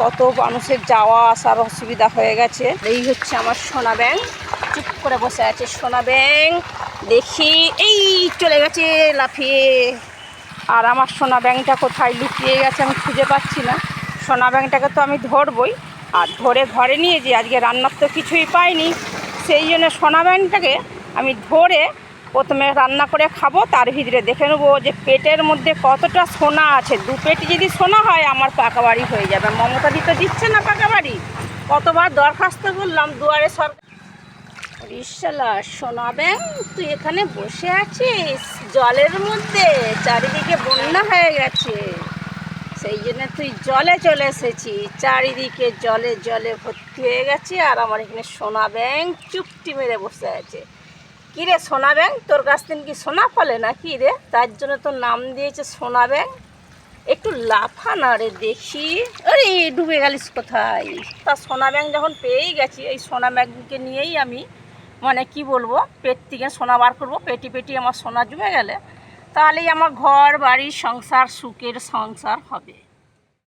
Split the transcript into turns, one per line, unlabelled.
কত মানুষের যাওয়া আসার অসুবিধা হয়ে গেছে। এই হচ্ছে আমার সোনা ব্যাঙ, চুপ করে বসে আছে সোনা ব্যাঙ। দেখি এই চলে গেছে লাফিয়ে। আর আমার সোনা ব্যাঙটা কোথায় লুকিয়ে গেছে আমি খুঁজে পাচ্ছি না। সোনা ব্যাঙটাকে তো আমি ধরবই, আর ধরে ঘরে নিয়ে যে আজকে রান্নার তো কিছুই পাইনি, সেই জন্য সোনা ব্যাঙটাকে আমি ধরে প্রথমে রান্না করে খাবো। তার ভিতরে দেখে নেবো যে পেটের মধ্যে কতটা সোনা আছে। 2 পেটি যদি সোনা হয় আমার পাকা বাড়ি হয়ে যাবে। মমতাদি তো দিচ্ছে না পাকা বাড়ি, কতবার দরখাস্ত করলাম দুয়ারে সরকার। রিসালা সোনা ব্যাঙ, তুই এখানে বসে আছিস জলের মধ্যে, চারিদিকে বন্যা হয়ে গেছে, সেই জন্য তুই জলে চলে এসেছিস। চারিদিকে জলে জলে ভর্তি হয়ে গেছে, আর আমার এখানে সোনা ব্যাঙ চুপটি মেরে বসে আছে। কী রে সোনা ব্যাঙ, তোর কাছ থেকে কি সোনা ফলে না কি রে? তার জন্য তোর নাম দিয়েছে সোনা ব্যাঙ। একটু লাফা না রে দেখি। আরে ডুবে গেলিস কোথায়? তা সোনা ব্যাঙ যখন পেয়েই গেছি, এই সোনা ব্যাঙকে নিয়েই আমি মানে কি বলবো, পেট থেকে সোনা বার করবো। পেটি পেটি আমার সোনা জমে গেলে তাহলেই আমার ঘর বাড়ি সংসার সুখের সংসার হবে।